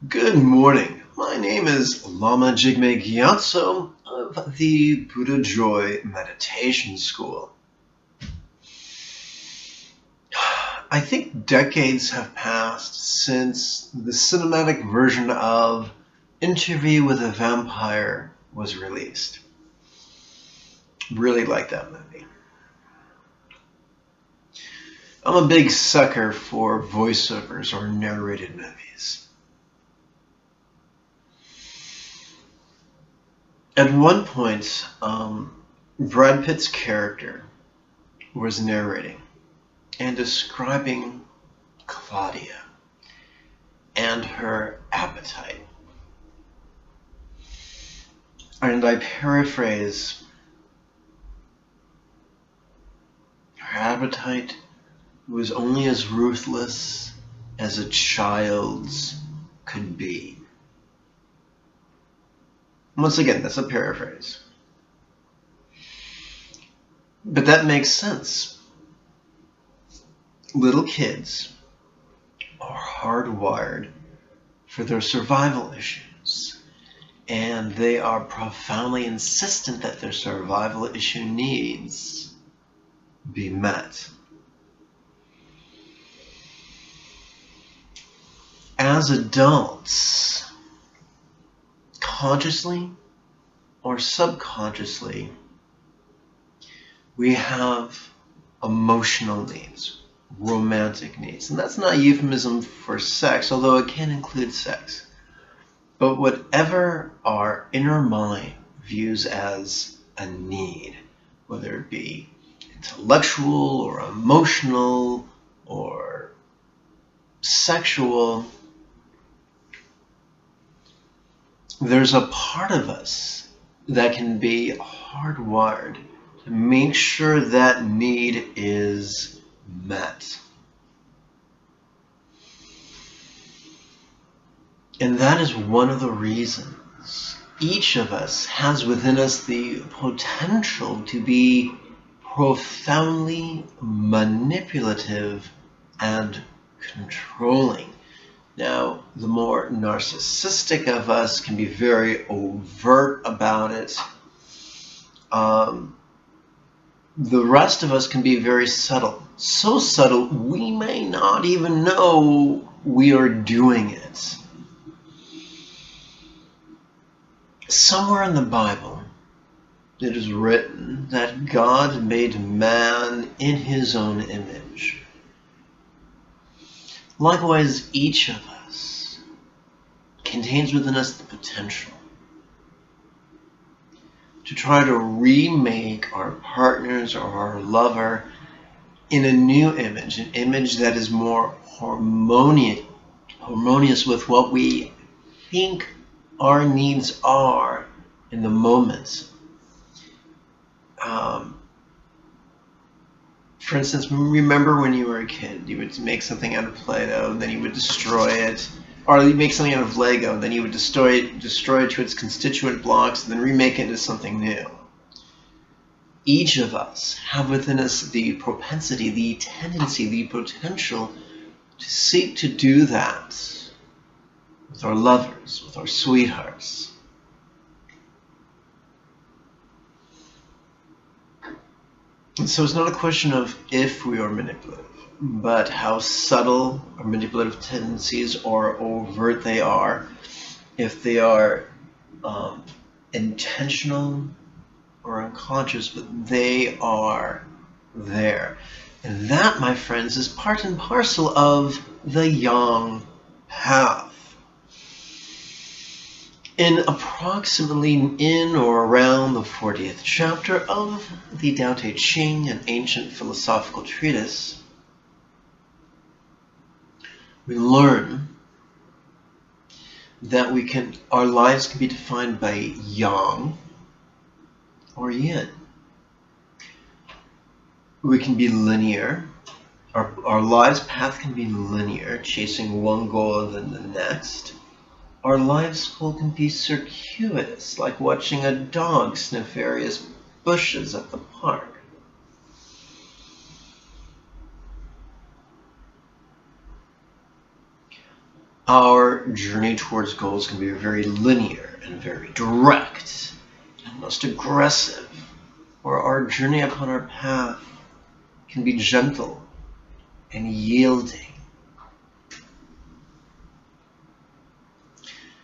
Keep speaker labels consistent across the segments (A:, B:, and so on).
A: Good morning. My name is Lama Jigme Gyatso of the Buddha Joy Meditation School. I think decades have passed since the cinematic version of Interview with a Vampire was released. Really like that movie. I'm a big sucker for voiceovers or narrated movies. At one point, Brad Pitt's character was narrating and describing Claudia and her appetite. And I paraphrase, her appetite was only as ruthless as a child's could be. Once again, that's a paraphrase. But that makes sense. Little kids are hardwired for their survival issues, and they are profoundly insistent that their survival issue needs be met. As adults, consciously or subconsciously, we have emotional needs, romantic needs. And that's not a euphemism for sex, although it can include sex. But whatever our inner mind views as a need, whether it be intellectual or emotional or sexual, there's a part of us that can be hardwired to make sure that need is met. And that is one of the reasons each of us has within us the potential to be profoundly manipulative and controlling. Now, the more narcissistic of us can be very overt about it. The rest of us can be very subtle. So subtle, we may not even know we are doing it. Somewhere in the Bible, it is written that God made man in his own image. Likewise, each of us contains within us the potential to try to remake our partners or our lover in a new image, an image that is more harmonious with what we think our needs are in the moment. For instance, remember when you were a kid, you would make something out of Play-Doh, and then you would destroy it. Or you make something out of Lego, and then you would destroy it to its constituent blocks, and then remake it into something new. Each of us have within us the propensity, the tendency, the potential to seek to do that with our lovers, with our sweethearts. And so it's not a question of if we are manipulative, but how subtle our manipulative tendencies or overt they are, if they are intentional or unconscious, but they are there. And that, my friends, is part and parcel of the Yang path. In approximately in or around the 40th chapter of the Tao Te Ching, an ancient philosophical treatise, we learn that our lives can be defined by Yang or Yin. We can be linear. Our life's path can be linear, chasing one goal than the next. Our life's goal can be circuitous, like watching a dog sniff various bushes at the park. our journey towards goals can be very linear and very direct and most aggressive, or our journey upon our path can be gentle and yielding.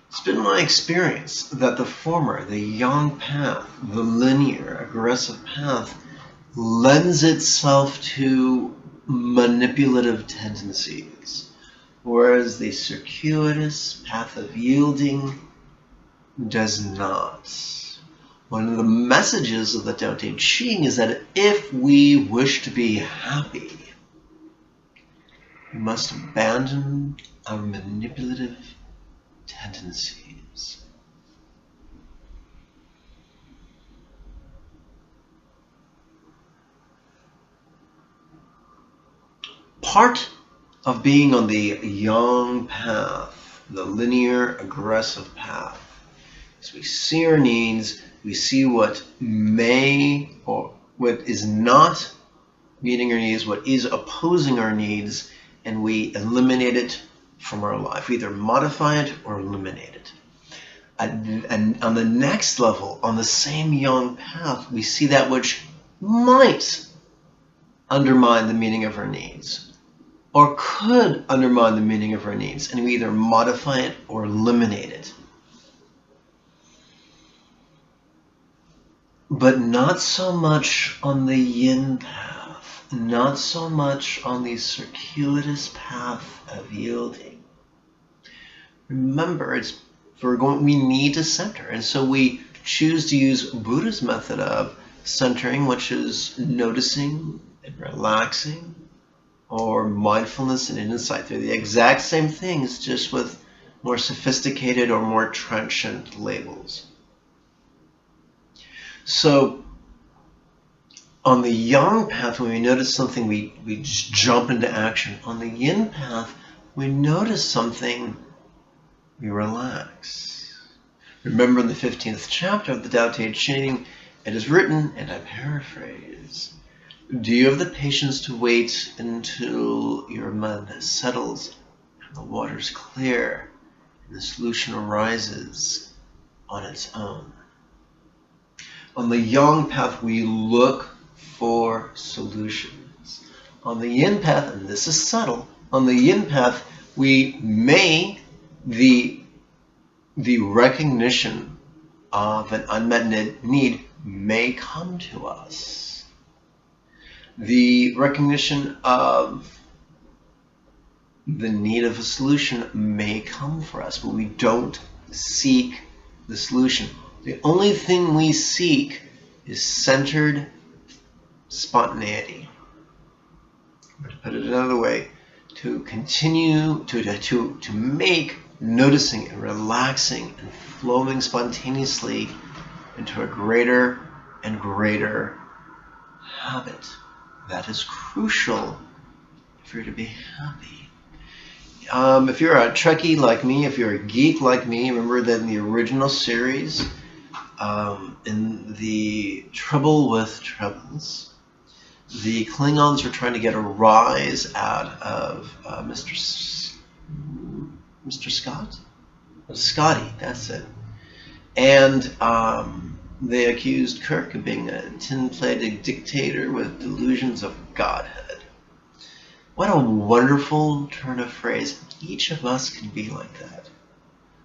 A: It's been my experience that the former, the yang path, the linear, aggressive path, lends itself to manipulative tendencies, whereas the circuitous path of yielding does not. One of the messages of the Tao Te Ching is that if we wish to be happy, we must abandon our manipulative tendencies. Part of being on the yang path, the linear aggressive path, is we see our needs, we see what may or what is not meeting our needs, what is opposing our needs, and we eliminate it from our life. We either modify it or eliminate it. And on the next level, on the same yang path, we see that which might undermine the meaning of our needs, or could undermine the meaning of our needs, and we either modify it or eliminate it. But not so much on the yin path, not so much on the circuitous path of yielding. Remember, we need to center, and so we choose to use Buddha's method of centering, which is noticing and relaxing, or mindfulness and insight. They're the exact same things, just with more sophisticated or more trenchant labels. So on the yang path, when we notice something, we just jump into action. On the yin path, we notice something, we relax. Remember, in the 15th chapter of the Tao Te Ching, it is written, and I paraphrase, do you have the patience to wait until your mind settles and the water's clear and the solution arises on its own? On the yang path, we look for solutions. On the yin path, and this is subtle, on the yin path, we may, the recognition of an unmet need may come to us. The recognition of the need of a solution may come for us, but we don't seek the solution. The only thing we seek is centered spontaneity. Or to put it another way, to continue to make noticing and relaxing and flowing spontaneously into a greater and greater habit. That is crucial if you're to be happy. If you're a Trekkie like me, if you're a geek like me, remember that in the original series, in the Trouble with Troubles, the Klingons were trying to get a rise out of Mr. Scott? Scotty, that's it. And they accused Kirk of being a tin-plated dictator with delusions of godhood. What a wonderful turn of phrase. Each of us can be like that.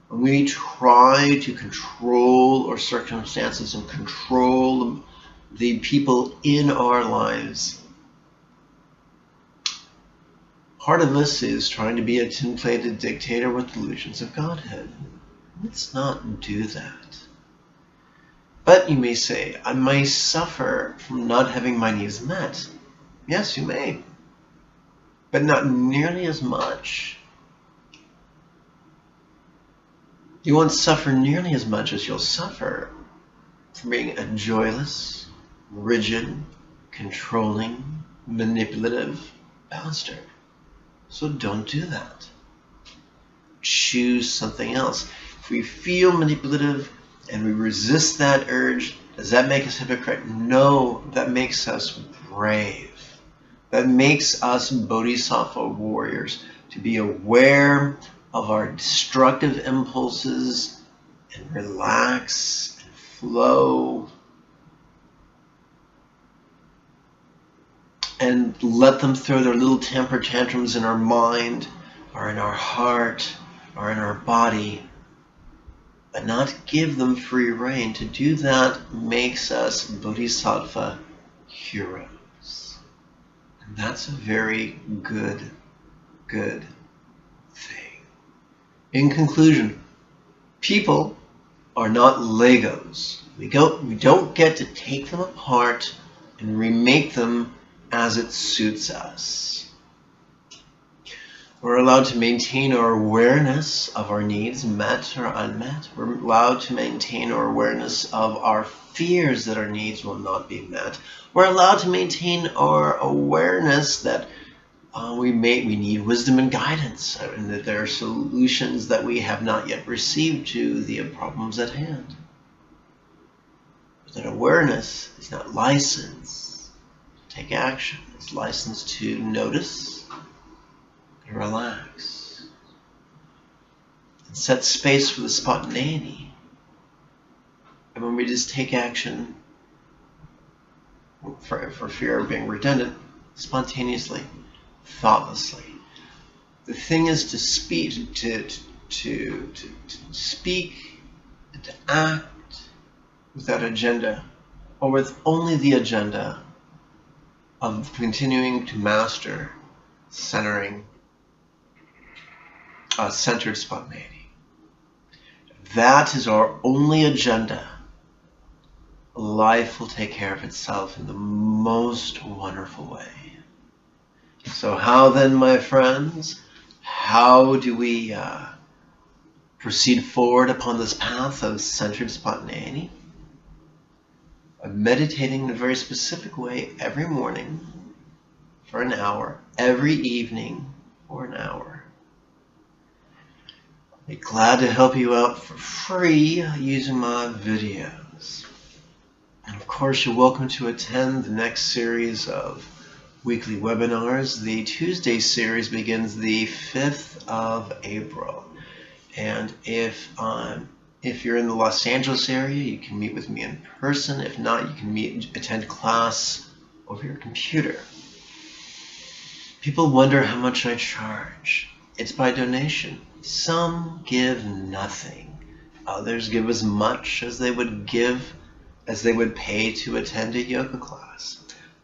A: When we try to control our circumstances and control the people in our lives, part of us is trying to be a tin-plated dictator with delusions of godhood. Let's not do that. But you may say, I may suffer from not having my needs met. Yes, you may. But not nearly as much. You won't suffer nearly as much as you'll suffer from being a joyless, rigid, controlling, manipulative bastard. So don't do that. Choose something else. If we feel manipulative and we resist that urge, does that make us hypocrite? No, that makes us brave. That makes us bodhisattva warriors, to be aware of our destructive impulses and relax and flow and let them throw their little temper tantrums in our mind or in our heart or in our body, but not give them free rein. To do that makes us bodhisattva heroes. And that's a very good thing. In conclusion, people are not Legos. We don't get to take them apart and remake them as it suits us. We're allowed to maintain our awareness of our needs, met or unmet. We're allowed to maintain our awareness of our fears that our needs will not be met. We're allowed to maintain our awareness that we need wisdom and guidance, and that there are solutions that we have not yet received to the problems at hand. But that awareness is not licensed to take action. It's licensed to notice and relax and set space for the spontaneity. And when we just take action for fear of being redundant, spontaneously, thoughtlessly. The thing is to speak, to speak, and to act without agenda, or with only the agenda of continuing to master centered spontaneity. That is our only agenda. Life will take care of itself in the most wonderful way. So how then, my friends, how do we proceed forward upon this path of centered spontaneity? By meditating in a very specific way every morning for an hour, every evening for an hour. I'll be glad to help you out for free using my videos. And of course, you're welcome to attend the next series of weekly webinars. The Tuesday series begins the 5th of April. And if you're in the Los Angeles area, you can meet with me in person. If not, you can attend class over your computer. People wonder how much I charge. It's by donation. Some give nothing. Others give as much as they would pay to attend a yoga class.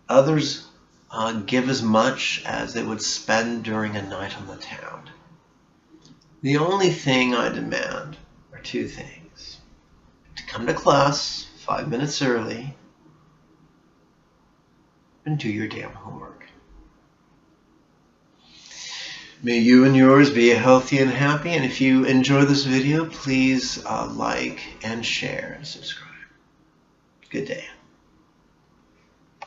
A: Others give as much as they would spend during a night on the town. The only thing I demand are two things: to come to class 5 minutes early and do your damn homework. May you and yours be healthy and happy, and if you enjoy this video, please like and share and subscribe. Good day.